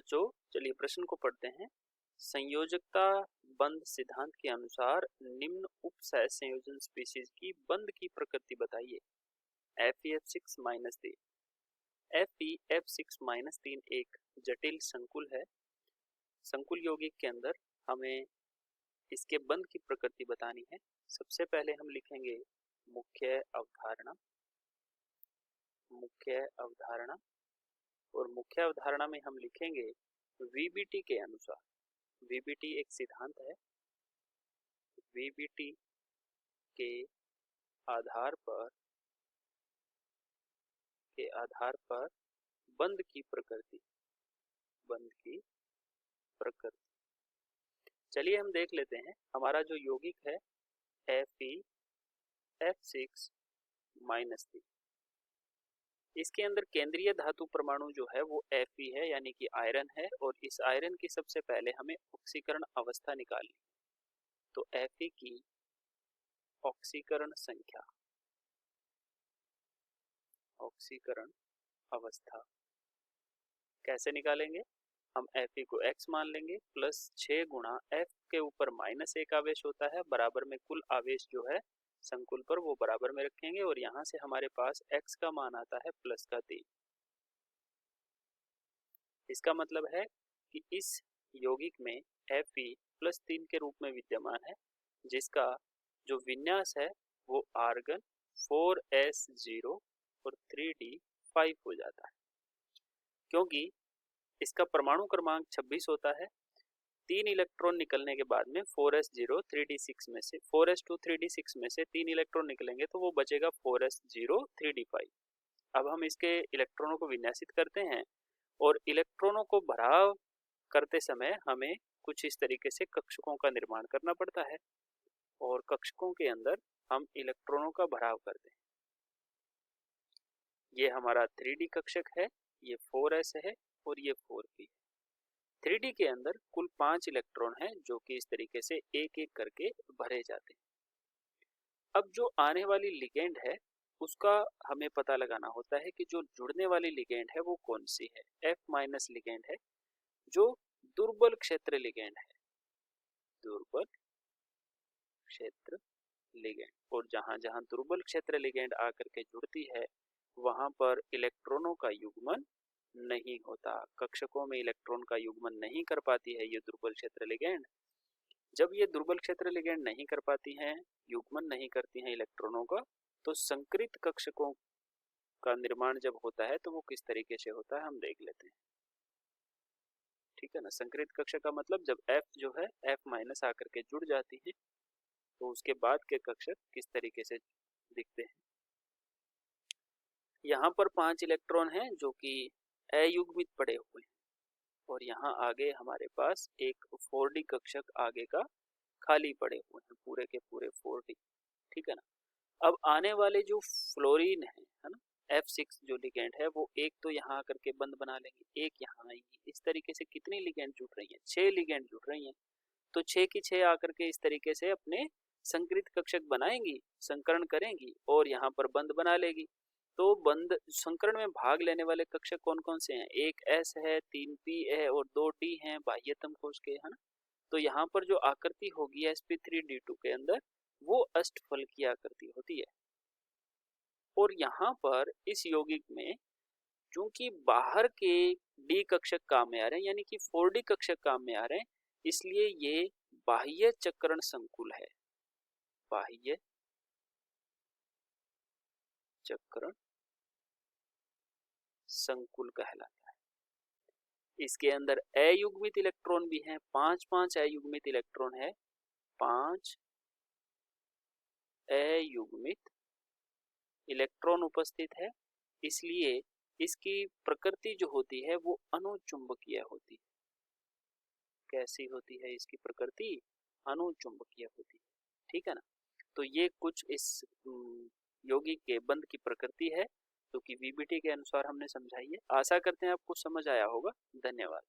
बच्चों, चलिए प्रश्न को पढ़ते हैं। संयोजकता बंध सिद्धांत के अनुसार निम्न उपसय संयोजन स्पीशीज की बंध की प्रकृति बताइए। Fe(F6-3) Fe(F6-3) एक जटिल संकुल है। संकुल यौगिक के अंदर हमें इसके बंध की प्रकृति बतानी है। सबसे पहले हम लिखेंगे मुख्य अवधारणा। और मुख्य अवधारणा में हम लिखेंगे वीबीटी के अनुसार। वीबीटी एक सिद्धांत है। वीबीटी के आधार पर बंध की प्रकृति। चलिए हम देख लेते हैं। हमारा जो यौगिक है Fe(F6-3), इसके अंदर केंद्रीय धातु परमाणु जो है वो Fe है, यानी कि आयरन है। और इस आयरन की सबसे पहले हमें ऑक्सीकरण अवस्था निकालनी। तो Fe की ऑक्सीकरण अवस्था कैसे निकालेंगे? हम Fe को x मान लेंगे प्लस 6 गुणा F के ऊपर -1 आवेश होता है बराबर में कुल आवेश जो है संकुल पर वो बराबर में रखेंगे। और यहाँ से हमारे पास x का मान आता है +3। इसका मतलब है कि इस यौगिक में Fe+3 के रूप में विद्यमान है, जिसका जो विन्यास है वो आर्गन 4s0 और 3d5 हो जाता है। क्योंकि इसका परमाणु क्रमांक 26 होता है, 3 इलेक्ट्रॉन निकलने के बाद में 4s0 3d6 में से 4s2 3d6 में से 3 इलेक्ट्रॉन निकलेंगे तो वो बचेगा 4s0 3d5। अब हम इसके इलेक्ट्रॉनों को विन्यासित करते हैं और इलेक्ट्रॉनों को भराव करते समय हमें कुछ इस तरीके से कक्षकों का निर्माण करना पड़ता है। और कक्षकों के अंदर हम इलेक्ट्रॉनों का भराव करते हैं। ये हमारा 3D कक्षक है, ये 4s है और ये 4p है। 3D के अंदर कुल 5 इलेक्ट्रॉन हैं जो कि इस तरीके से एक एक करके भरे जाते हैं। अब जो आने वाली लिगेंड है उसका हमें पता लगाना होता है कि जो जुड़ने वाली लिगेंड है वो कौन सी है। F- लिगेंड है जो दुर्बल क्षेत्र लिगेंड है। दुर्बल क्षेत्र लिगेंड। और जहां जहां दुर्बल क्षेत्र लिगेंड आकर के जुड़ती है वहां पर इलेक्ट्रॉनों का युग्मन नहीं होता। कक्षकों में इलेक्ट्रॉन का युग्मन नहीं कर पाती है ये दुर्बल क्षेत्र लिगेंड। जब ये दुर्बल क्षेत्र लिगेंड नहीं कर पाती हैं, युग्मन नहीं करती हैं इलेक्ट्रॉनों का, तो संकरित कक्षकों का निर्माण जब होता है तो वो किस तरीके से होता है हम देख लेते हैं। ठीक है ना। संकरित कक्षक का मतलब जब F जो है F- आकर के जुड़ जाती है तो उसके बाद के कक्षक किस तरीके से दिखते हैं। यहाँ पर 5 इलेक्ट्रॉन हैं जो कि अयुग्मित पड़े हुए हैं और यहाँ आगे हमारे पास एक 4D कक्षक आगे का खाली पड़े हुए हैं, पूरे के पूरे 4D। ठीक है ना। अब आने वाले जो फ्लोरीन है ना, F6 जो लिगेंड है वो एक तो यहाँ आकर के बंद बना लेंगे, एक यहाँ आएंगी। इस तरीके से कितनी लिगेंड जुड़ रही है? 6 लिगेंड जुड़ रही हैं। तो 6 की 6 आकर के इस तरीके से अपने संकरित कक्षक बनाएंगी, संकरण करेंगी और यहाँ पर बंद बना लेगी। तो बंद संकरण में भाग लेने वाले कक्षक कौन कौन से हैं? एक S है, 3p है और 2d हैं बाह्यतम कोश के, है ना। तो यहाँ पर जो आकृति होगी sp3d2 के अंदर वो अष्टफल की आकृति होती है। और यहाँ पर इस यौगिक में चूंकि बाहर के D कक्षक काम में आ रहे हैं, यानी कि 4D कक्षक काम में आ रहे हैं, इसलिए ये बाह्य चक्रण संकुल है। बाह्य चक्रण संकुल कहलाता है। इसके अंदर अयुग्मित इलेक्ट्रॉन भी हैं, 5 अयुग्मित इलेक्ट्रॉन है। 5 अयुग्मित इलेक्ट्रॉन उपस्थित है, इसलिए इसकी प्रकृति जो होती है वो अनुचुंबकीय होती है। कैसी होती है इसकी प्रकृति? अनुचुंबकीय होती है। ठीक है ना। तो ये कुछ इस यौगिक के बंध की प्रकृति है जो कि वीबीटी के अनुसार हमने समझाई है। आशा करते हैं आपको समझ आया होगा। धन्यवाद।